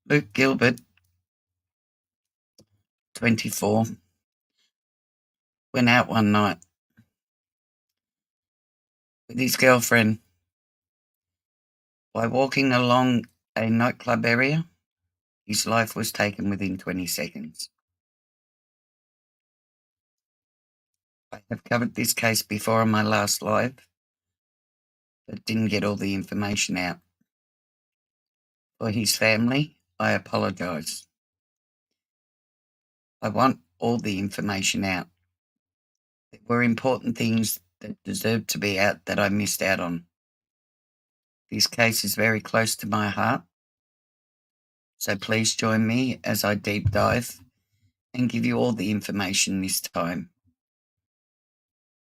Luke Gilbert, 24, went out one night with his girlfriend. By walking along a nightclub area, his life was taken within 20 seconds. I have covered this case before on my last live, but didn't get all the information out. For his family, I apologise. I want all the information out. There were important things that deserved to be out that I missed out on. This case is very close to my heart, so please join me as I deep dive and give you all the information this time.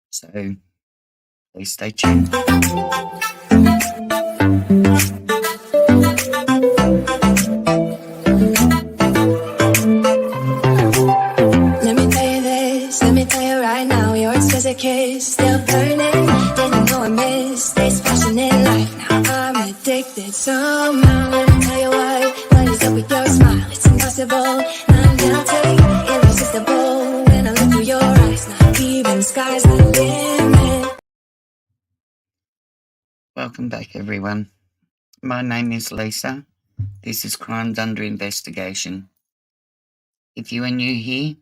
So please stay tuned. Let me tell you right now, your exquisite kiss still burning. Didn't know I missed this passionate life. Now I'm addicted somehow. Let me tell you what is up with your smile? It's impossible, non-guilty, irresistible. When I look through your eyes, not even sky's the limit. Welcome back, everyone. My name is Lisa. This is Crimes Under Investigation. If you are new here,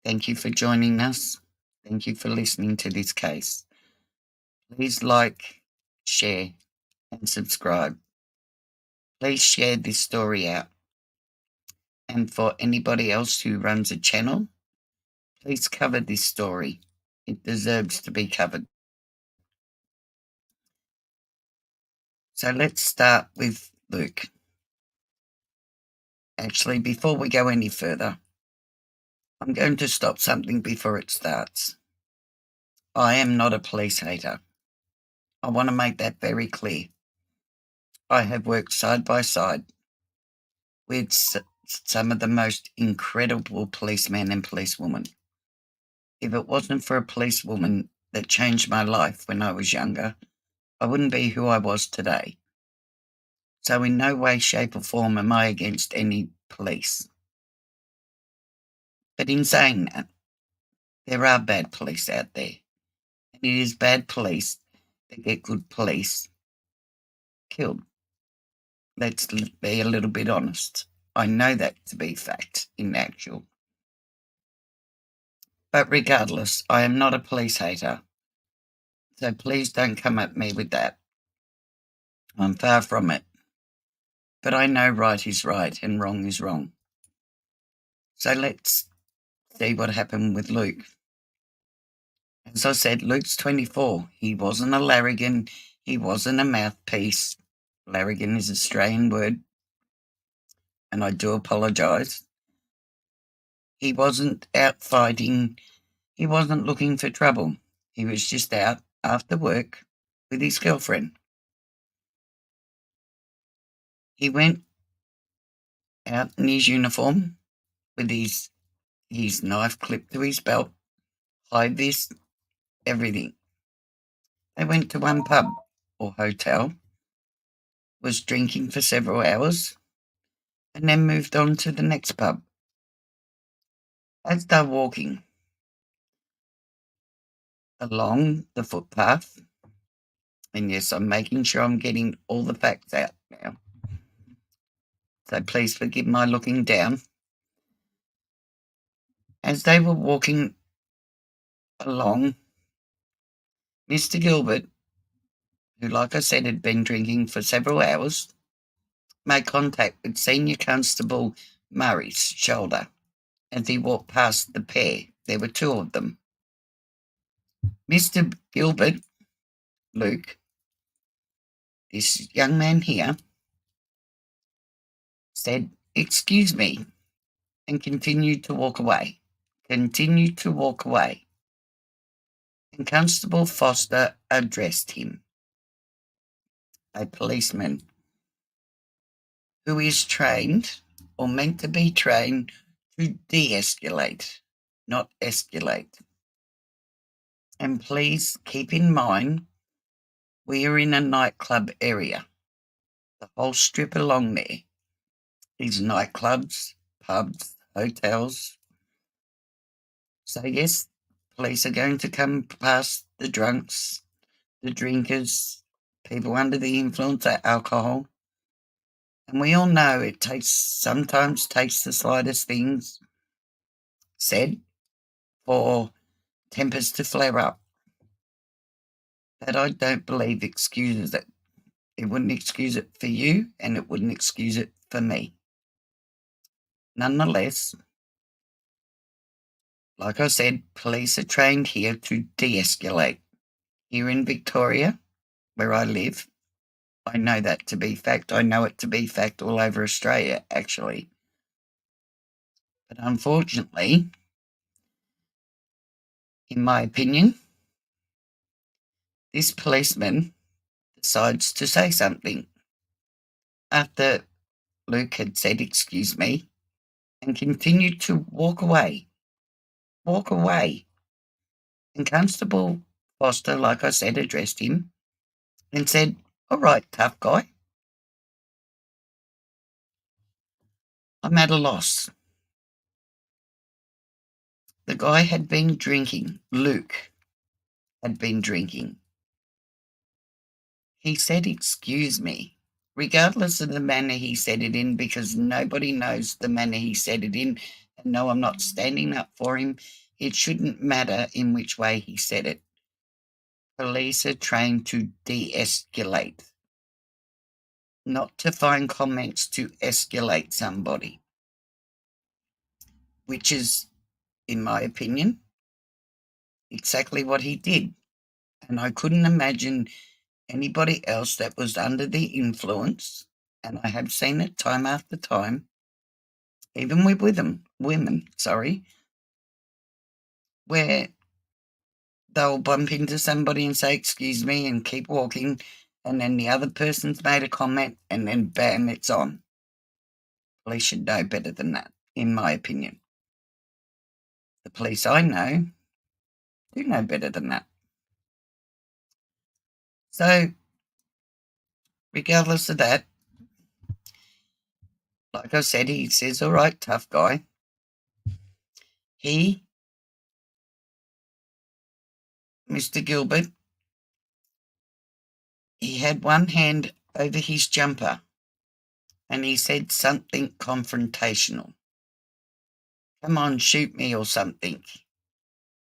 thank you for joining us. Thank you for listening to this case. Please like, share, and subscribe. Please share this story out. And for anybody else who runs a channel, please cover this story. It deserves to be covered. So let's start with Luke. Actually, before we go any further, I'm going to stop something before it starts. I am not a police hater. I want to make that very clear. I have worked side by side with some of the most incredible policemen and policewomen. If it wasn't for a policewoman that changed my life when I was younger, I wouldn't be who I was today. So in no way, shape or form am I against any police. But in saying that, there are bad police out there. And it is bad police that get good police killed. Let's be a little bit honest. I know that to be fact in actual. But regardless, I am not a police hater. So please don't come at me with that. I'm far from it. But I know right is right and wrong is wrong. So let's see what happened with Luke. As I said, Luke's 24. He wasn't a larrigan. He wasn't a mouthpiece. Larrigan is an Australian word, and I do apologise. He wasn't out fighting. He wasn't looking for trouble. He was just out after work with his girlfriend. He went out in his uniform with his knife clipped to his belt, high vis, everything. They went to one pub or hotel, was drinking for several hours, and then moved on to the next pub. As they're walking along the footpath, and yes, I'm making sure I'm getting all the facts out now, so please forgive my looking down. As they were walking along, Mr. Gilbert, who, like I said, had been drinking for several hours, made contact with Senior Constable Murray's shoulder as he walked past the pair. There were two of them. Mr. Gilbert, Luke, this young man here, said, "Excuse me," and continued to walk away. And Constable Foster addressed him, a policeman who is trained or meant to be trained to de-escalate, not escalate. And please keep in mind, we are in a nightclub area. The whole strip along there these nightclubs, pubs, hotels. So yes, police are going to come past the drunks, the drinkers, people under the influence of alcohol. And we all know it sometimes takes the slightest things said for tempers to flare up. That I don't believe excuses it. It wouldn't excuse it for you, and it wouldn't excuse it for me. Nonetheless, like I said, police are trained here to de-escalate. Here in Victoria, where I live, I know that to be fact. I know it to be fact all over Australia, actually. But unfortunately, in my opinion, this policeman decides to say something after Luke had said, "Excuse me," and continued to walk away. Walk away. And Constable Foster, like I said, addressed him and said, "All right, tough guy, I'm at a loss." The guy had been drinking. Luke had been drinking. He said, "Excuse me," regardless of the manner he said it in, because nobody knows the manner he said it in. And no, I'm not standing up for him. It shouldn't matter in which way he said it. Police are trained to de-escalate, not to find comments to escalate somebody, which is, in my opinion, exactly what he did. And I couldn't imagine anybody else that was under the influence, and I have seen it time after time, even with women, where they'll bump into somebody and say, "Excuse me," and keep walking, and then the other person's made a comment, and then bam, it's on. Police should know better than that, in my opinion. The police I know do know better than that. So, regardless of that, like I said, he says, "All right, tough guy." He, Mr. Gilbert, he had one hand over his jumper and he said something confrontational. "Come on, shoot me," or something.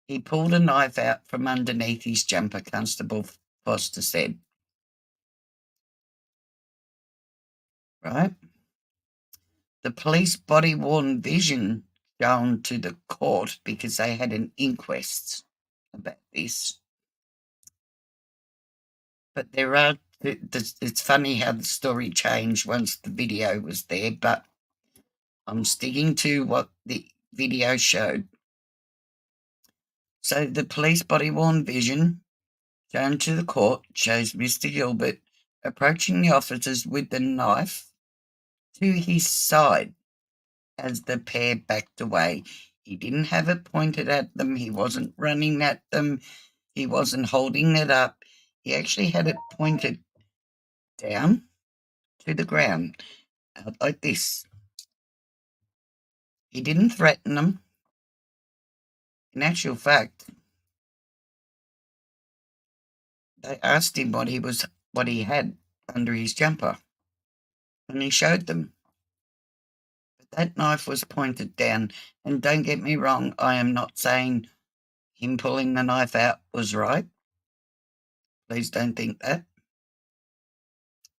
He pulled a knife out from underneath his jumper, Constable Foster said. Right? The police body-worn vision shown to the court, because they had an inquest about this. But it's funny how the story changed once the video was there, but I'm sticking to what the video showed. So the police body-worn vision shown to the court shows Mr. Gilbert approaching the officers with the knife to his side as the pair backed away. He didn't have it pointed at them. He wasn't running at them. He wasn't holding it up. He actually had it pointed down to the ground, out like this. He didn't threaten them. In actual fact, they asked him what he had under his jumper, and he showed them. But that knife was pointed down, and don't get me wrong, I am not saying him pulling the knife out was right. Please don't think that.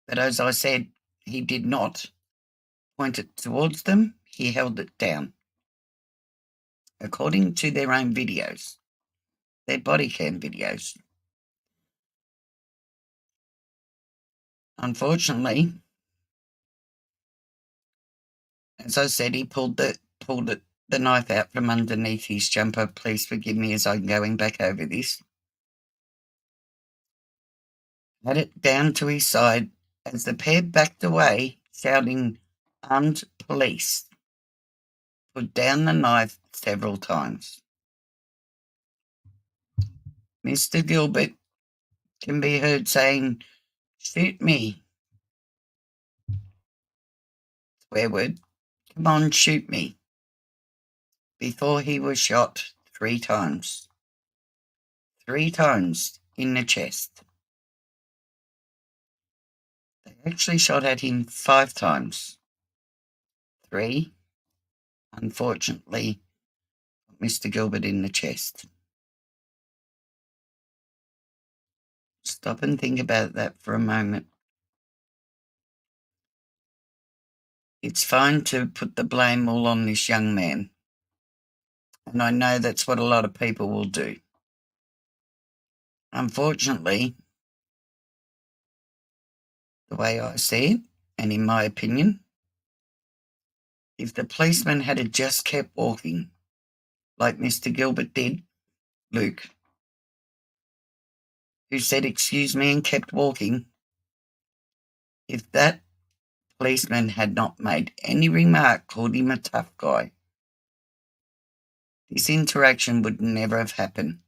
But as I said, he did not point it towards them. He held it down. According to their own videos, their body cam videos. Unfortunately, as I said, he pulled the knife out from underneath his jumper. Please forgive me as I'm going back over this. Had it down to his side as the pair backed away, shouting, "Armed police." Put down the knife several times. Mr. Gilbert can be heard saying, "Shoot me." Swear word. Come on, shoot me. Before he was shot 3 times. 3 times in the chest. They actually shot at him 5 times. 3, unfortunately, Mr. Gilbert in the chest. Stop and think about that for a moment. It's fine to put the blame all on this young man. And I know that's what a lot of people will do. Unfortunately, the way I see it, and in my opinion, if the policeman had just kept walking, like Mr. Gilbert did, Luke, who said, "Excuse me," and kept walking, if that policeman had not made any remark, called him a tough guy, this interaction would never have happened.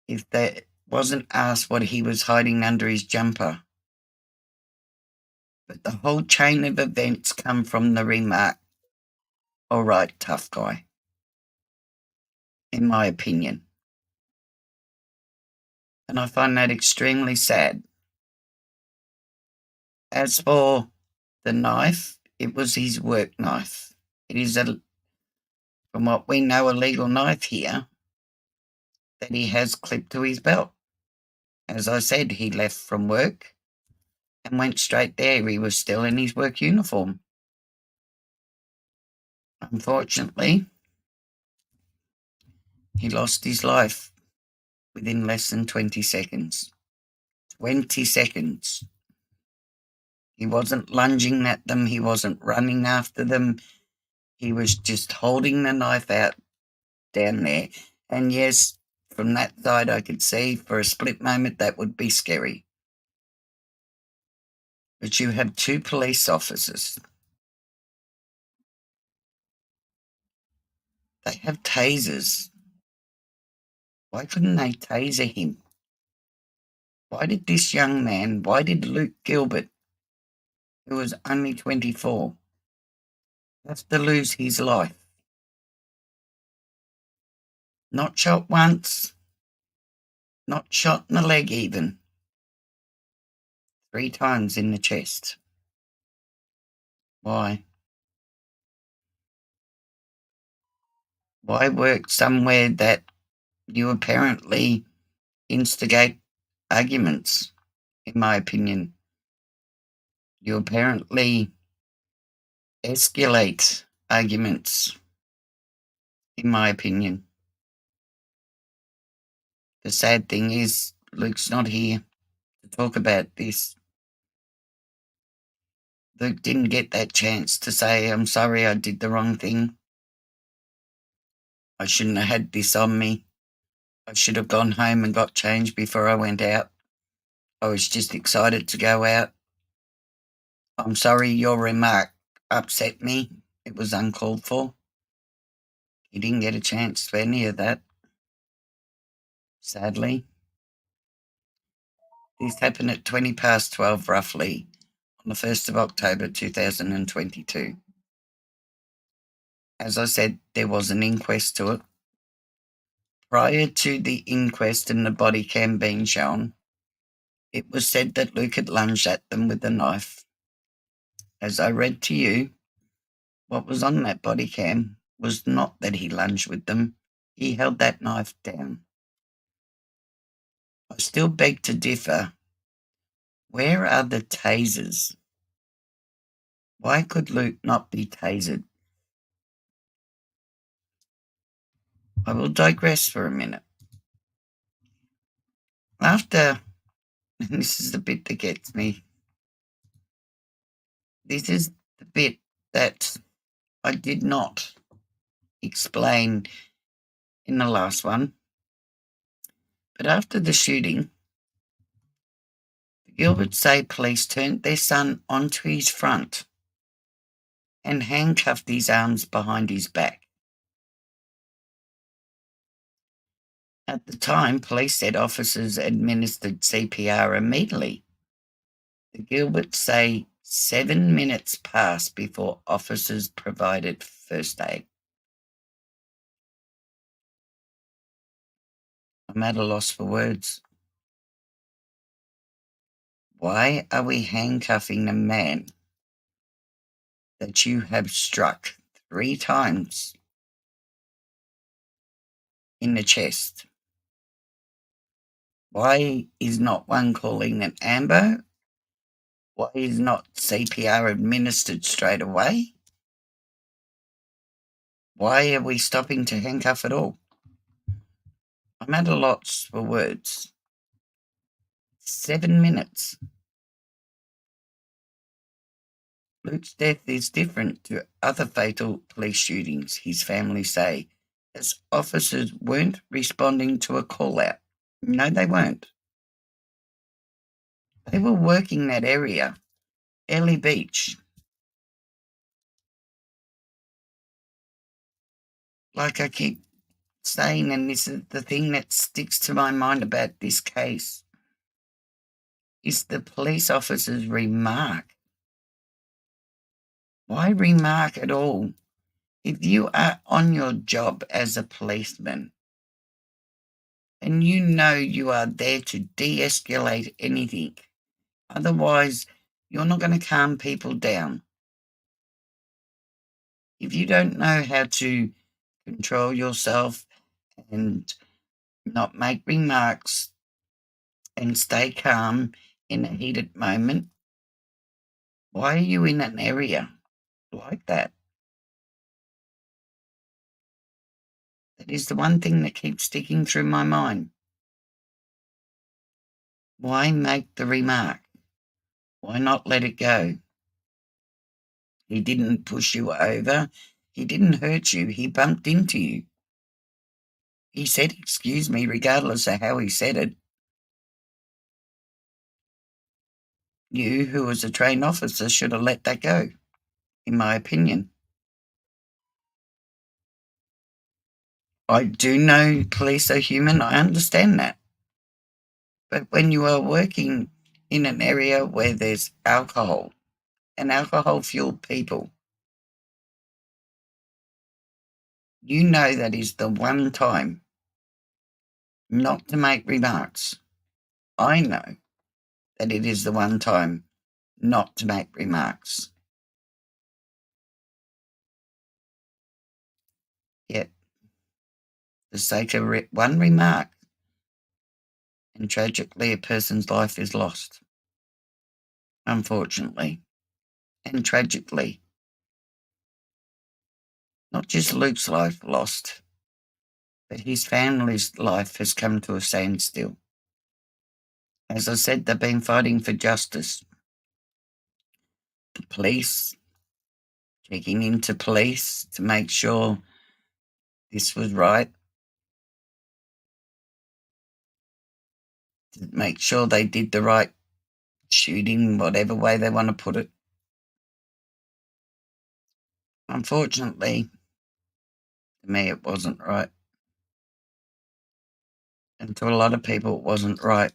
If that wasn't asked what he was hiding under his jumper. But the whole chain of events come from the remark, "All right, tough guy," in my opinion. And I find that extremely sad. As for the knife, it was his work knife. It is, from what we know, a legal knife here that he has clipped to his belt. As I said, he left from work and went straight there. He was still in his work uniform. Unfortunately, he lost his life within less than 20 seconds. 20 seconds. He wasn't lunging at them. He wasn't running after them. He was just holding the knife out down there. And yes, from that side, I could see for a split moment that would be scary. But you have 2 police officers. They have tasers. Why couldn't they taser him? Why did this young man, why did Luke Gilbert, who was only 24, have to lose his life? Not shot once, not shot in the leg even. 3 times in the chest. Why? Why work somewhere that you apparently instigate arguments, in my opinion? You apparently escalate arguments, in my opinion. The sad thing is, Luke's not here to talk about this. Luke didn't get that chance to say, "I'm sorry, I did the wrong thing. I shouldn't have had this on me. I should have gone home and got changed before I went out. I was just excited to go out. I'm sorry, your remark upset me. It was uncalled for." He didn't get a chance for any of that, sadly. This happened at 20 past 12 roughly on the 1st of October 2022. As I said, there was an inquest to it. Prior to the inquest and the body cam being shown, it was said that Luke had lunged at them with a knife. As I read to you, what was on that body cam was not that he lunged with them. He held that knife down. I still beg to differ. Where are the tasers? Why could Luke not be tasered? I will digress for a minute. After, and this is the bit that gets me, this is the bit that I did not explain in the last one. But after the shooting, the Gilbert say police turned their son onto his front and handcuffed his arms behind his back. At the time, police said officers administered CPR immediately. The Gilberts say 7 minutes passed before officers provided first aid. I'm at a loss for words. Why are we handcuffing a man that you have struck 3 times in the chest? Why is not one calling an ambo? Why is not CPR administered straight away? Why are we stopping to handcuff at all? I'm at a loss for words. 7 minutes. Luke's death is different to other fatal police shootings, his family say, as officers weren't responding to a call-out. No, they weren't. They were working that area, Airlie Beach. Like I keep saying, and this is the thing that sticks to my mind about this case, is the police officer's remark. Why remark at all? If you are on your job as a policeman and you know you are there to de-escalate anything, otherwise you're not going to calm people down. If you don't know how to control yourself and not make remarks and stay calm in a heated moment, why are you in an area like that? That is the one thing that keeps sticking through my mind. Why make the remark? Why not let it go? He didn't push you over. He didn't hurt you. He bumped into you. He said, "Excuse me," regardless of how he said it. You, who was a trained officer, should have let that go, in my opinion. I do know police are human. I understand that. But when you are working in an area where there's alcohol and alcohol-fueled people, you know that is the one time not to make remarks. I know that it is the one time not to make remarks. Yet, for the sake of one remark, and tragically a person's life is lost. Unfortunately, and tragically. Not just Luke's life lost, but his family's life has come to a standstill. As I said, they've been fighting for justice. The police, checking into police to make sure this was right, to make sure they did the right shooting, whatever way they want to put it. Unfortunately, to me, it wasn't right. And to a lot of people, it wasn't right.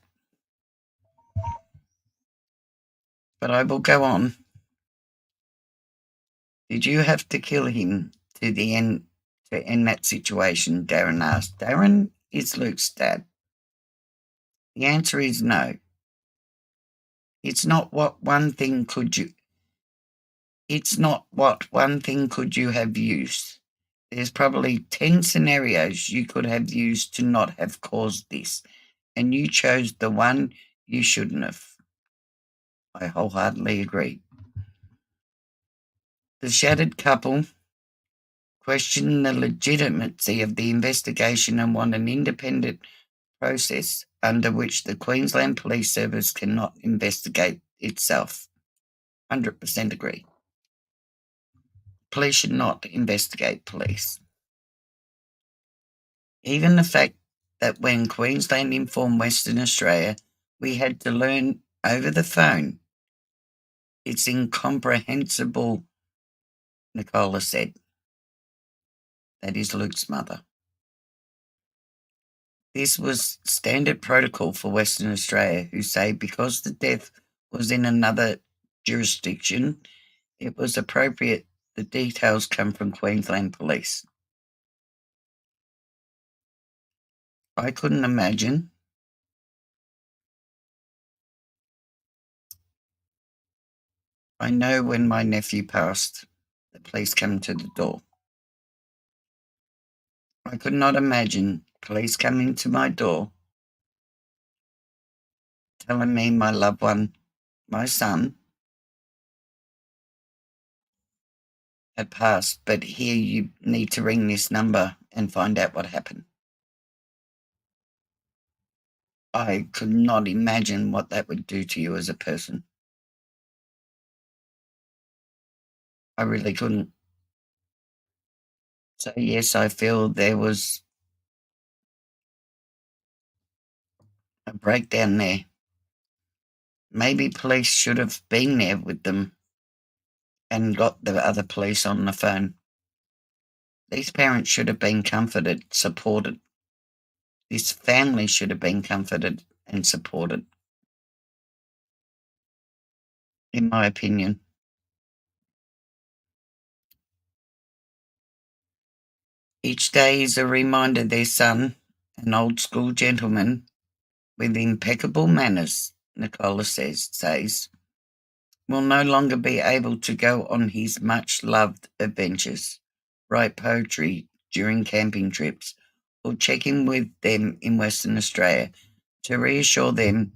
But I will go on. Did you have to kill him to the end to end that situation? Darren asked. Darren is Luke's dad. The answer is no. It's not what one thing could you have used. There's probably 10 scenarios you could have used to not have caused this, and you chose the one you shouldn't have. I wholeheartedly agree. The shattered couple question the legitimacy of the investigation and want an independent process under which the Queensland Police Service cannot investigate itself. 100% agree. Police should not investigate police. Even the fact that when Queensland informed Western Australia, we had to learn over the phone. It's incomprehensible, Nicola said. That is Luke's mother. This was standard protocol for Western Australia, who say because the death was in another jurisdiction, it was appropriate the details come from Queensland Police. I couldn't imagine. I know when my nephew passed, the police came to the door. I could not imagine police coming to my door telling me my loved one, my son, had passed, but here you need to ring this number and find out what happened. I could not imagine what that would do to you as a person. I really couldn't. So, yes, I feel there was a breakdown there. Maybe police should have been there with them and got the other police on the phone. These parents should have been comforted, supported. This family should have been comforted and supported, in my opinion. Each day is a reminder their son, an old school gentleman with impeccable manners, Nicola says, will no longer be able to go on his much-loved adventures, write poetry during camping trips, or check in with them in Western Australia to reassure them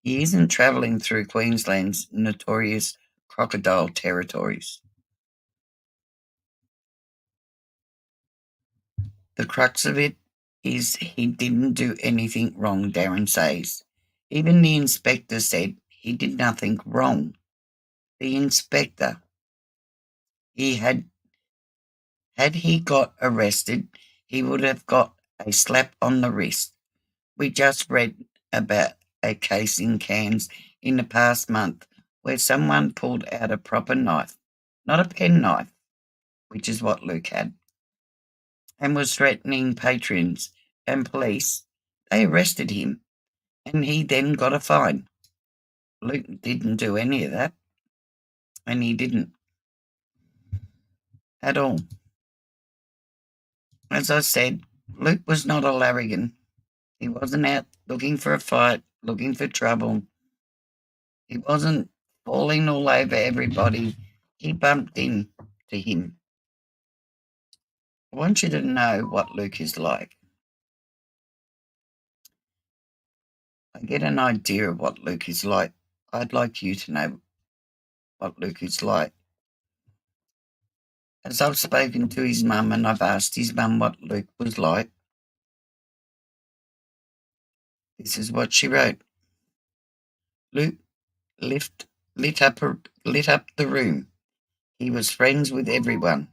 he isn't travelling through Queensland's notorious crocodile territories. The crux of it is he didn't do anything wrong, Darren says. Even the inspector said he did nothing wrong. The inspector, he had he got arrested, he would have got a slap on the wrist. We just read about a case in Cairns in the past month where someone pulled out a proper knife, not a penknife, which is what Luke had, and was threatening patrons and police. They arrested him, and he then got a fine. Luke didn't do any of that, and he didn't at all. As I said, Luke was not a larrigan. He wasn't out looking for a fight, looking for trouble. He wasn't falling all over everybody. He bumped into him. I want you to know what Luke is like. I get an idea of what Luke is like. I'd like you to know what Luke is like. As I've spoken to his mum and I've asked his mum what Luke was like, this is what she wrote. Luke lit up the room. He was friends with everyone,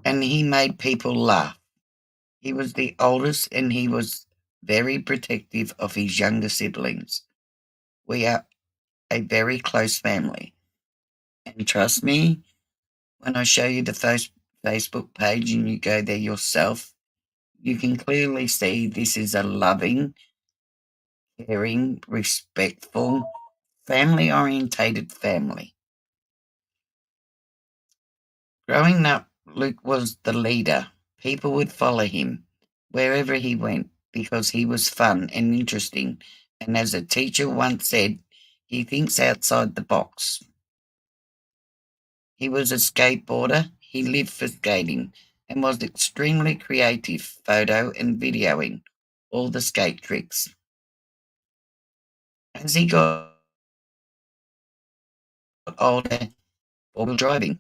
and he made people laugh. He was the oldest, and he was very protective of his younger siblings. We are a very close family, and trust me, when I show you the Facebook page and you go there yourself, you can clearly see this is a loving, caring, respectful, family-orientated family. Growing up, Luke was the leader. People would follow him wherever he went because he was fun and interesting. And as a teacher once said, he thinks outside the box. He was a skateboarder. He lived for skating and was extremely creative, photo and videoing all the skate tricks. As he got older, four-wheel driving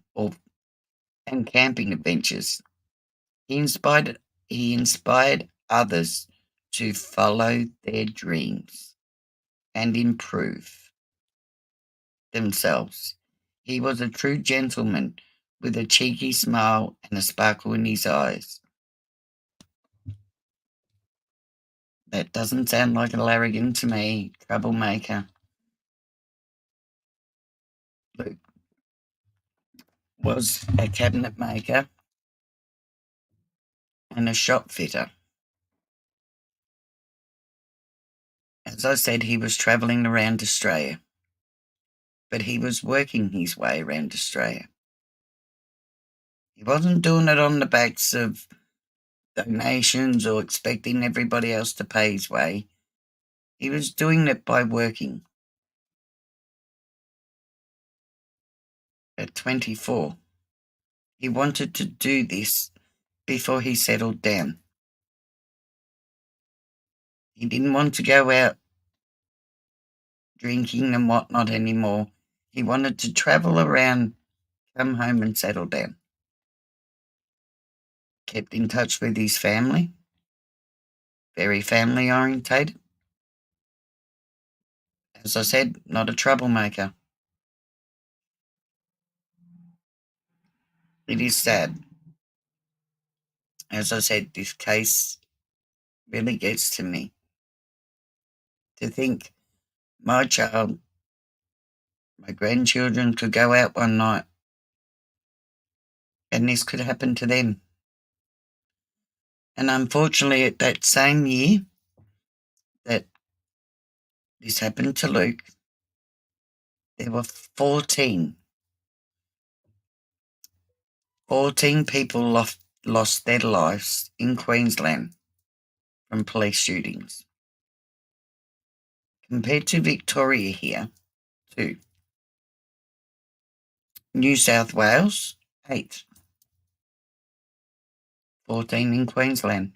and camping adventures, He inspired others to follow their dreams and improve themselves. He was a true gentleman with a cheeky smile and a sparkle in his eyes. That doesn't sound like a larrigan to me, troublemaker. Luke was a cabinet maker and a shop fitter. As I said, he was travelling around Australia. but he was working his way around Australia. He wasn't doing it on the backs of donations or expecting everybody else to pay his way. He was doing it by working. At 24, he wanted to do this before he settled down. He didn't want to go out drinking and whatnot anymore. He wanted to travel around, come home and settle down. Kept in touch with his family, very family orientated. As I said, not a troublemaker. It is sad. As I said, this case really gets to me. To think my child, my grandchildren could go out one night and this could happen to them. And unfortunately, at that same year that this happened to Luke, there were 14 people lost their lives in Queensland from police shootings. Compared to Victoria here, 2. New South Wales, 8. 14 in Queensland.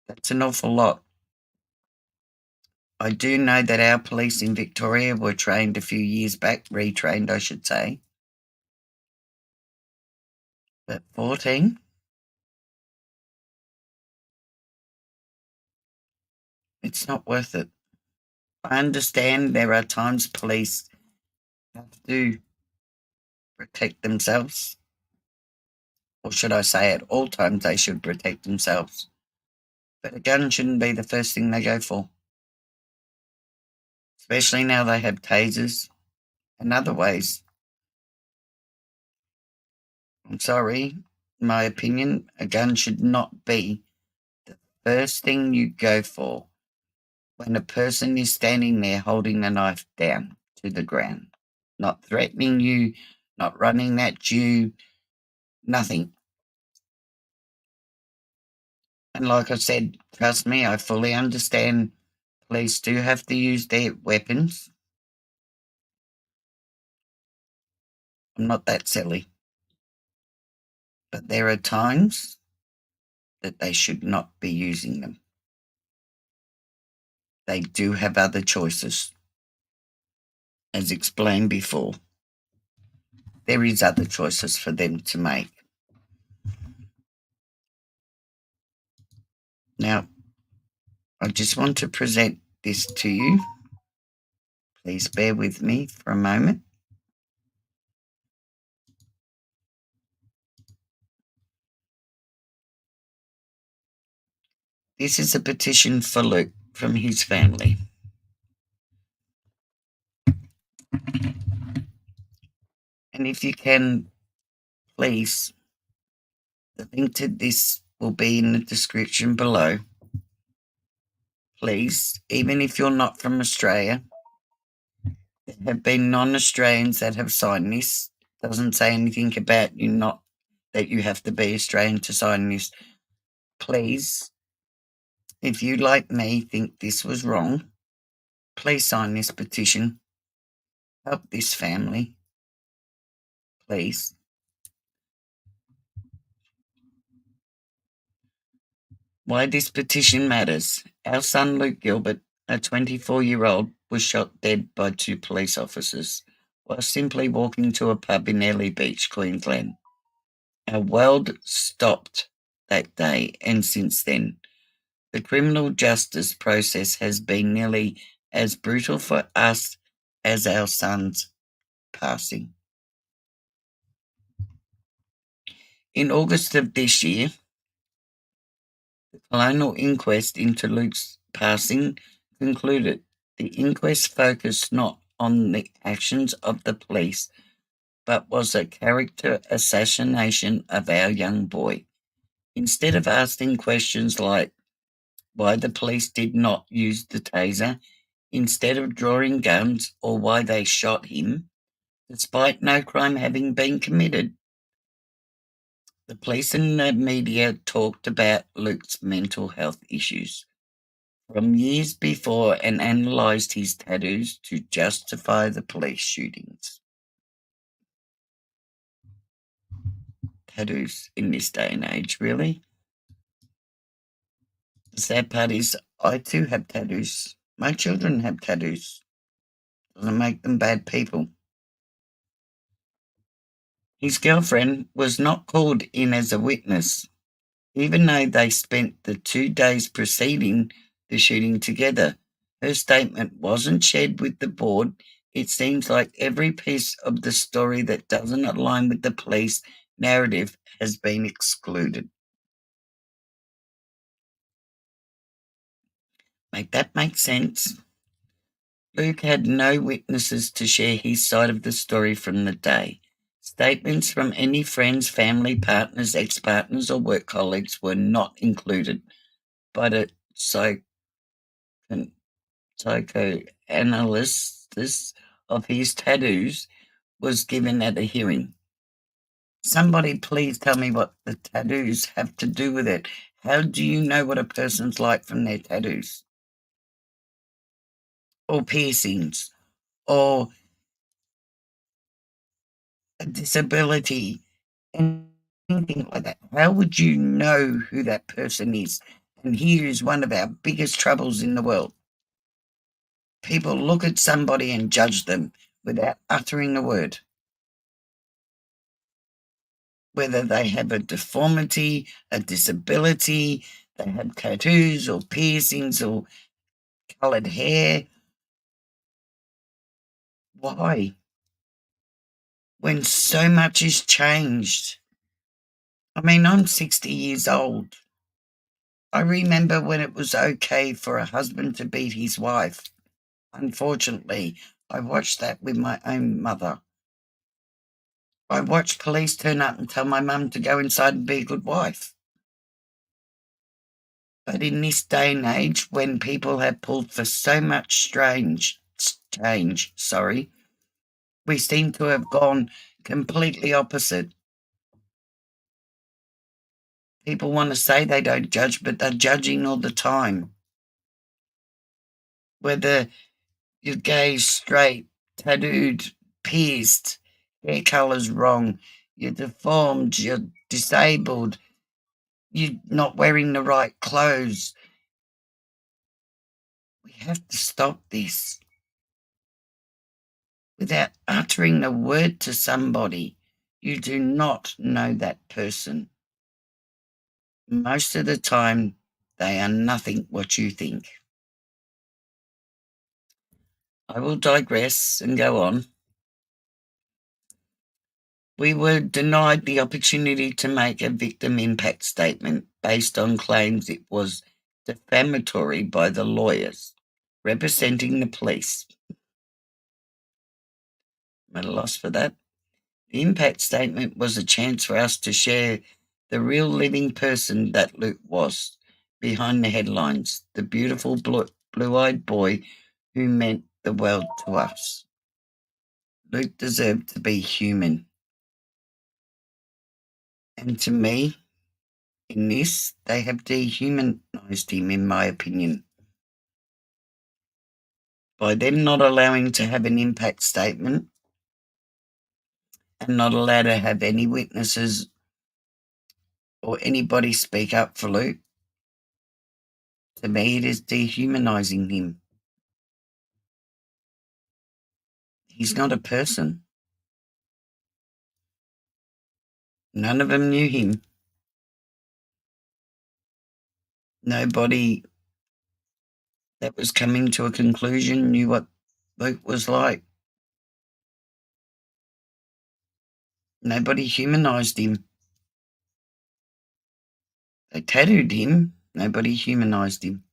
That's an awful lot. I do know that our police in Victoria were trained a few years back, retrained I should say. But 14? It's not worth it. I understand there are times police have to protect themselves. Or should I say at all times they should protect themselves. But a gun shouldn't be the first thing they go for. Especially now they have tasers and other ways. I'm sorry, in my opinion, a gun should not be the first thing you go for when a person is standing there holding a knife down to the ground, not threatening you, not running at you, nothing. And like I said, trust me, I fully understand police do have to use their weapons. I'm not that silly. But there are times that they should not be using them. They do have other choices. As explained before, there is other choices for them to make. Now, I just want to present this to you. Please bear with me for a moment. This is a petition for Luke from his family. And if you can, please, the link to this will be in the description below. Please, even if you're not from Australia, there have been non-Australians that have signed this. Doesn't say anything about you not that you have to be Australian to sign this. Please, if you like me think this was wrong, please sign this petition. Help this family. Please. Why this petition matters. Our son Luke Gilbert, a 24-year-old, was shot dead by 2 police officers while simply walking to a pub in Airlie Beach, Queensland. Our world stopped that day, and since then, the criminal justice process has been nearly as brutal for us as our son's passing. In August of this year, the colonial inquest into Luke's passing concluded. The inquest focused not on the actions of the police, but was a character assassination of our young boy. Instead of asking questions like why the police did not use the taser instead of drawing guns or why they shot him, despite no crime having been committed. The police and the media talked about Luke's mental health issues from years before and analysed his tattoos to justify the police shootings. Tattoos in this day and age, really? The sad part is I too have tattoos. My children have tattoos. Doesn't make them bad people. His girlfriend was not called in as a witness, even though they spent the 2 days preceding the shooting together. Her statement wasn't shared with the board. It seems like every piece of the story that doesn't align with the police narrative has been excluded. Make that make sense? Luke had no witnesses to share his side of the story from the day. Statements from any friends, family, partners, ex-partners, or work colleagues were not included, but a psychoanalysis of his tattoos was given at a hearing. Somebody please tell me what the tattoos have to do with it. How do you know what a person's like from their tattoos? Or piercings? Or a disability? Anything like that. How would you know who that person is? And here is one of our biggest troubles in the world. People look at somebody and judge them without uttering a word. Whether they have a deformity, a disability, they have tattoos or piercings or coloured hair. Why? When so much has changed. I mean, I'm 60 years old. I remember when it was okay for a husband to beat his wife. Unfortunately, I watched that with my own mother. I watched police turn up and tell my mum to go inside and be a good wife. But in this day and age, when people have pulled for so much change, we seem to have gone completely opposite. People want to say they don't judge, but they're judging all the time. Whether you're gay, straight, tattooed, pierced, hair colour's wrong, you're deformed, you're disabled, you're not wearing the right clothes. We have to stop this. Without uttering a word to somebody, you do not know that person. Most of the time, they are nothing what you think. I will digress and go on. We were denied the opportunity to make a victim impact statement based on claims it was defamatory by the lawyers representing the police. I'm at a loss for that. The impact statement was a chance for us to share the real living person that Luke was behind the headlines, the beautiful blue-eyed boy who meant the world to us. Luke deserved to be human. And to me, in this, they have dehumanised him, in my opinion. By them not allowing to have an impact statement and not allowed to have any witnesses or anybody speak up for Luke, to me it is dehumanising him. He's not a person. None of them knew him. Nobody that was coming to a conclusion knew what Luke was like. Nobody humanised him. They tattooed him. Nobody humanised him.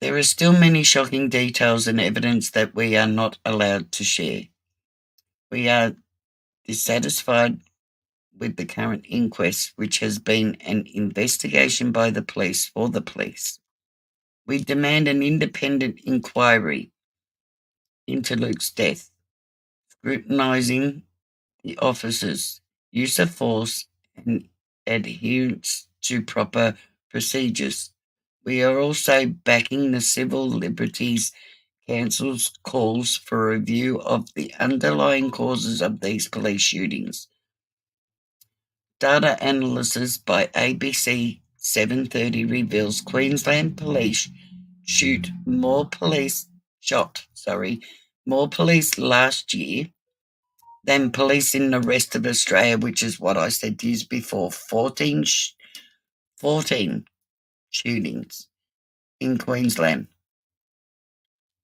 There are still many shocking details and evidence that we are not allowed to share. We are dissatisfied with the current inquest, which has been an investigation by the police for the police. We demand an independent inquiry into Luke's death, scrutinising the officers' use of force and adherence to proper procedures. We are also backing the Civil Liberties Council's calls for a review of the underlying causes of these police shootings. Data analysis by ABC 730 reveals Queensland police shot more police last year than police in the rest of Australia, which is what I said to you before. 14 shootings in Queensland,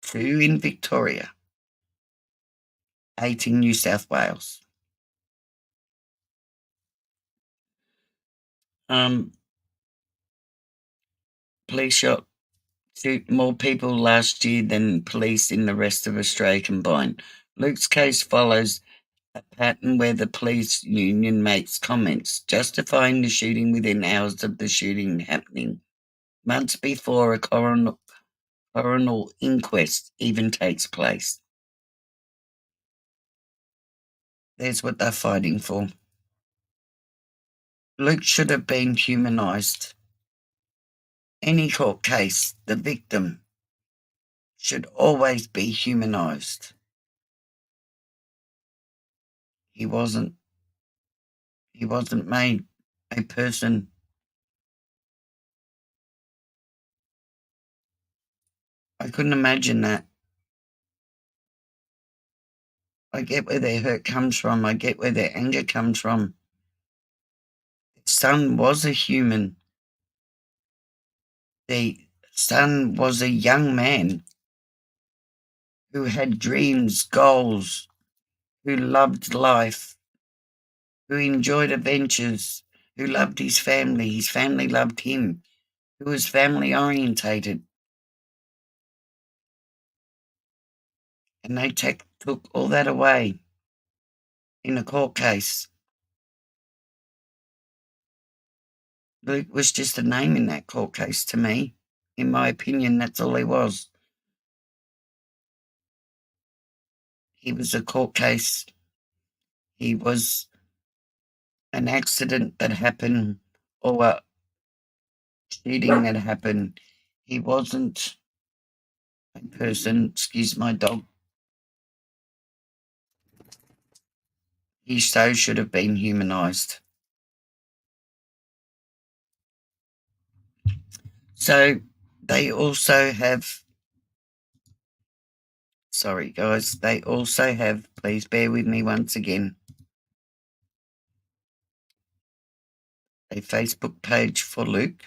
2 in Victoria, 8 in New South Wales. Police shot more people last year than police in the rest of Australia combined. Luke's case follows a pattern where the police union makes comments justifying the shooting within hours of the shooting happening, months before a coronal inquest even takes place. There's what they're fighting for. Luke should have been humanised. Any court case, the victim should always be humanised. He wasn't made a person. I couldn't imagine that. I get where their hurt comes from. I get where their anger comes from. His son was a human. The son was a young man who had dreams, goals, who loved life, who enjoyed adventures, who loved his family loved him, who was family orientated. And they took all that away in a court case. Luke was just a name in that court case to me. In my opinion, that's all he was. He was a court case. He was an accident that happened or a shooting that happened. He wasn't a person, excuse my dog. He so should have been humanised. So they also have, sorry guys, they also have, please bear with me once again, a Facebook page for Luke.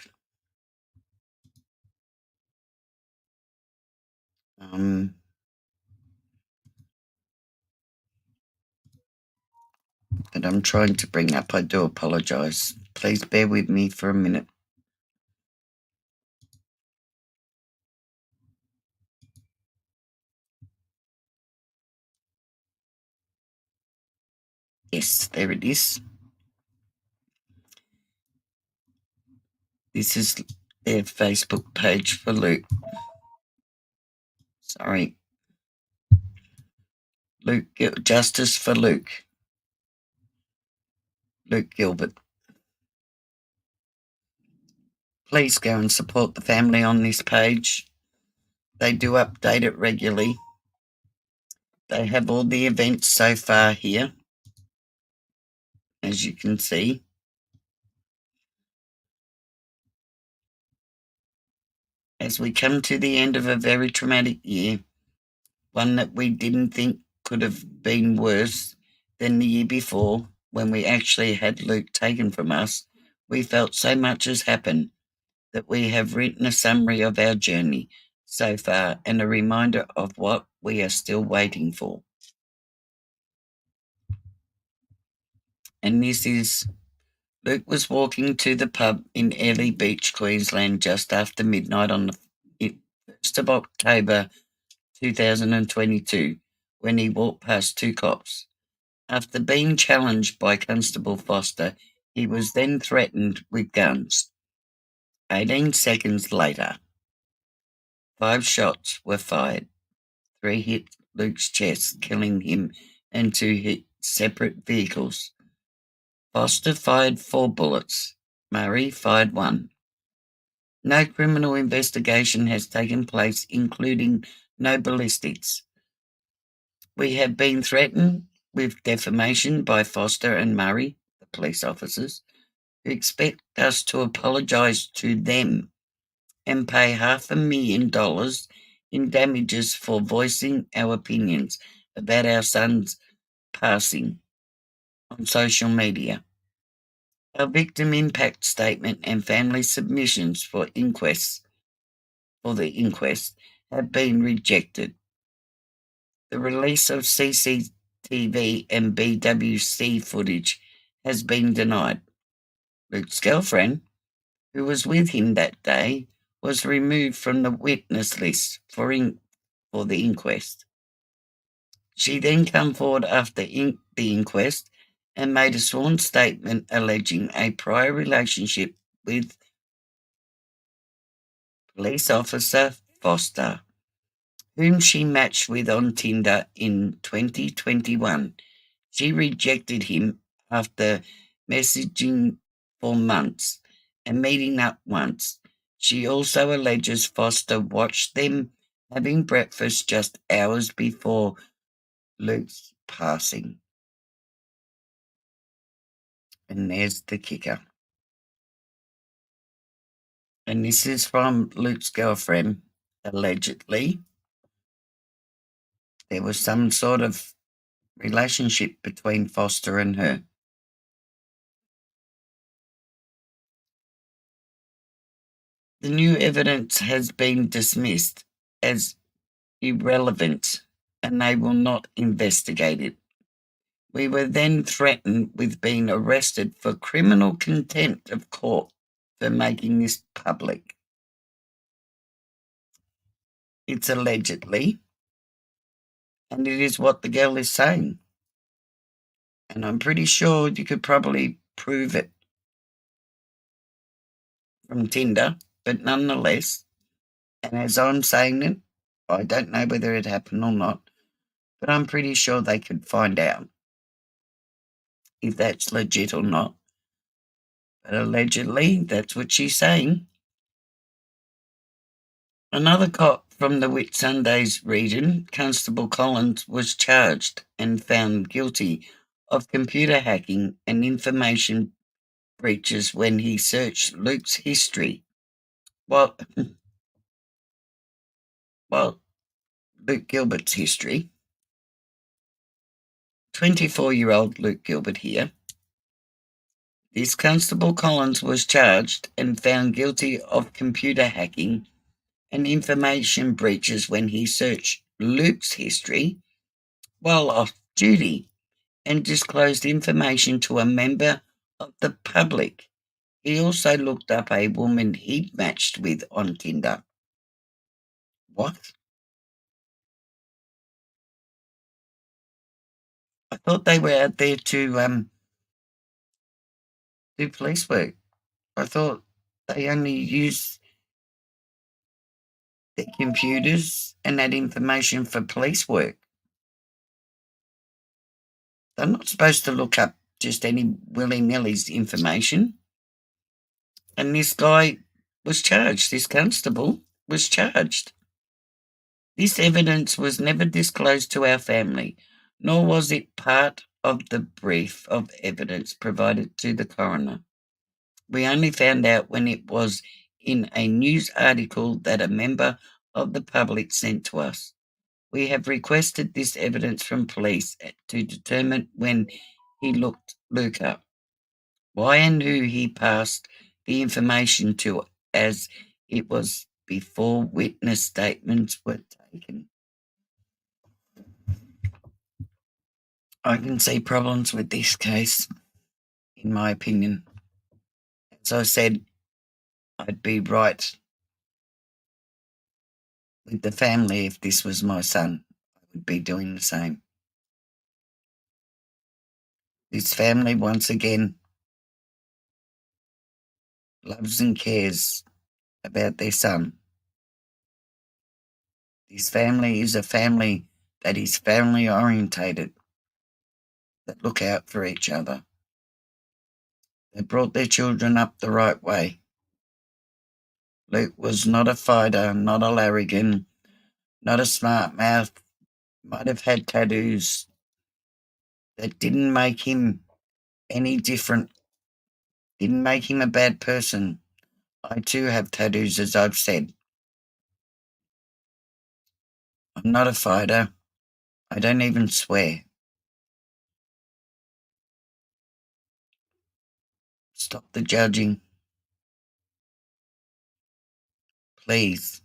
That I'm trying to bring up. I do apologise. Please bear with me for a minute. Yes, there it is. This is their Facebook page for Luke. Sorry. Justice for Luke. Luke Gilbert. Please go and support the family on this page. They do update it regularly. They have all the events so far here, as you can see. As we come to the end of a very traumatic year, one that we didn't think could have been worse than the year before, when we actually had Luke taken from us, we felt so much has happened that we have written a summary of our journey so far and a reminder of what we are still waiting for. And this is Luke was walking to the pub in Airlie Beach, Queensland, just after midnight on the 1st of October 2022, when he walked past 2 cops. After being challenged by Constable Foster, he was then threatened with guns. 18 seconds later, 5 shots were fired. 3 hit Luke's chest, killing him, and 2 hit separate vehicles. Foster fired 4 bullets. Murray fired 1. No criminal investigation has taken place, including no ballistics. We have been threatened with defamation by Foster and Murray, the police officers, who expect us to apologise to them and pay $500,000 in damages for voicing our opinions about our son's passing on social media. Our victim impact statement and family submissions for the inquest have been rejected. The release of CCTV and BWC footage has been denied. Luke's girlfriend, who was with him that day, was removed from the witness list for the inquest. She then came forward after the inquest and made a sworn statement alleging a prior relationship with police officer Foster, whom she matched with on Tinder in 2021. She rejected him after messaging for months and meeting up once. She also alleges Foster watched them having breakfast just hours before Luke's passing. And there's the kicker. And this is from Luke's girlfriend, allegedly. There was some sort of relationship between Foster and her. The new evidence has been dismissed as irrelevant and they will not investigate it. We were then threatened with being arrested for criminal contempt of court for making this public. It's allegedly, and it is what the girl is saying. And I'm pretty sure you could probably prove it from Tinder, but nonetheless, and as I'm saying it, I don't know whether it happened or not, but I'm pretty sure they could find out if that's legit or not. But allegedly, that's what she's saying. Another cop from the Whitsundays region, Constable Collins, was charged and found guilty of computer hacking and information breaches when he searched Luke's history. Well, Luke Gilbert's history. 24-year-old Luke Gilbert here. This Constable Collins was charged and found guilty of computer hacking and information breaches when he searched Luke's history while off duty and disclosed information to a member of the public. He also looked up a woman he'd matched with on Tinder. What? I thought they were out there to do police work. I thought they only use their computers and that information for police work. They're not supposed to look up just any willy-nilly's information. And this guy was charged, this constable was charged. This evidence was never disclosed to our family, nor was it part of the brief of evidence provided to the coroner. We only found out when it was in a news article that a member of the public sent to us. We have requested this evidence from police to determine when he looked Luke up, why and who he passed the information to, as it was before witness statements were taken. I can see problems with this case, in my opinion. As I said, I'd be right with the family if this was my son. I would be doing the same. This family, once again, loves and cares about their son. This family is a family that is family orientated, that look out for each other. They brought their children up the right way. Luke was not a fighter, not a larrigan, not a smart mouth, might have had tattoos. That didn't make him any different, didn't make him a bad person. I too have tattoos, as I've said. I'm not a fighter. I don't even swear. Stop the judging. Please.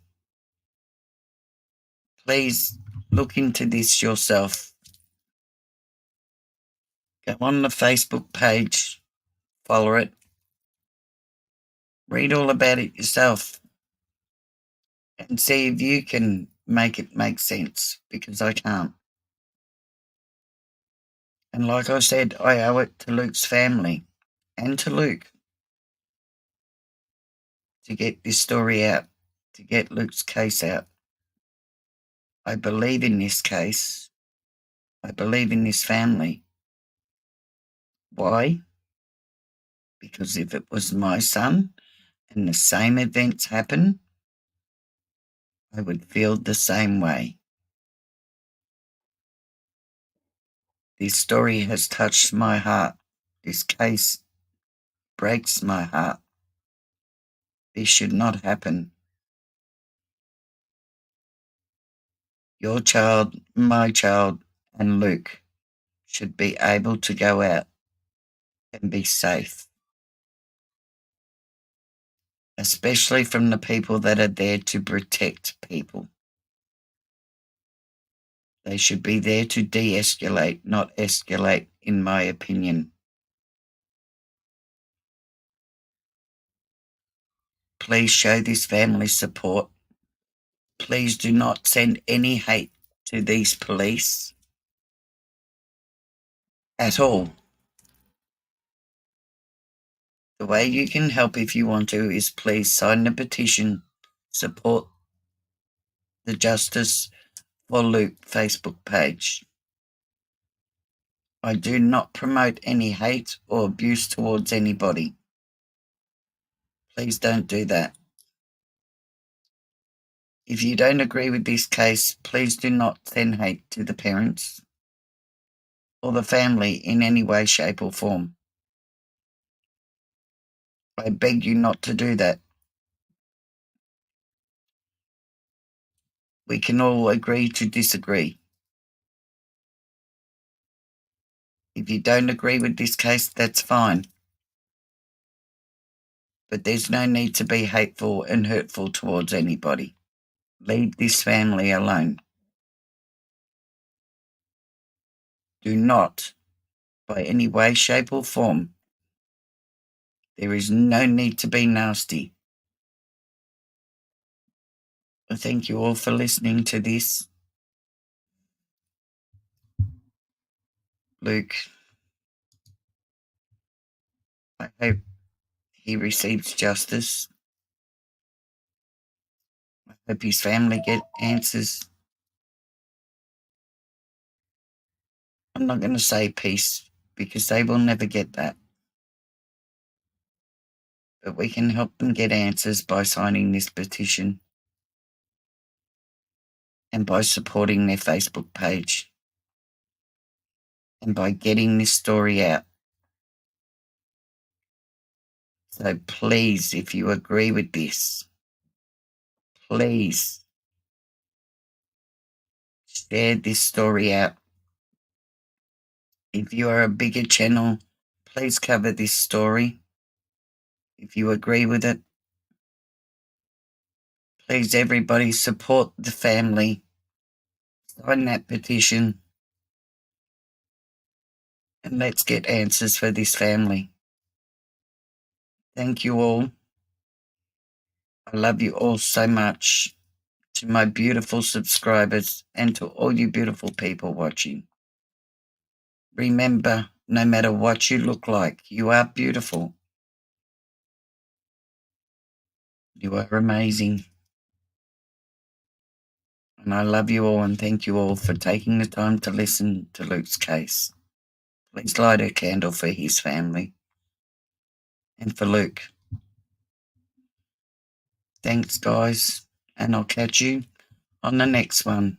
Please look into this yourself. Go on the Facebook page, follow it, read all about it yourself, and see if you can make it make sense, because I can't. And like I said, I owe it to Luke's family and to Luke to get this story out, to get Luke's case out. I believe in this case. I believe in this family. Why? Because if it was my son and the same events happen, I would feel the same way. This story has touched my heart. This case breaks my heart. This should not happen. Your child, my child, and Luke should be able to go out and be safe, especially from the people that are there to protect people. They should be there to de-escalate, not escalate, in my opinion. Please show this family support. Please do not send any hate to these police at all. The way you can help, if you want to, is please sign the petition, support the Justice for Luke Facebook page. I do not promote any hate or abuse towards anybody. Please don't do that. If you don't agree with this case, please do not send hate to the parents or the family in any way, shape, or form. I beg you not to do that. We can all agree to disagree. If you don't agree with this case, that's fine. But there's no need to be hateful and hurtful towards anybody. Leave this family alone. Do not, by any way, shape, or form. There is no need to be nasty. I thank you all for listening to this. Luke, I hope he receives justice. I hope his family get answers. I'm not going to say peace, because they will never get that. But we can help them get answers by signing this petition and by supporting their Facebook page and by getting this story out. So please, if you agree with this, please share this story out. If you are a bigger channel, please cover this story. If you agree with it, please everybody support the family. Sign that petition. And let's get answers for this family. Thank you all. I love you all so much. To my beautiful subscribers and to all you beautiful people watching. Remember, no matter what you look like, you are beautiful. You are amazing. I And I love you all and thank you all for taking the time to listen to Luke's case. Please light a candle for his family and for Luke. Thanks, guys, and I'll catch you on the next one.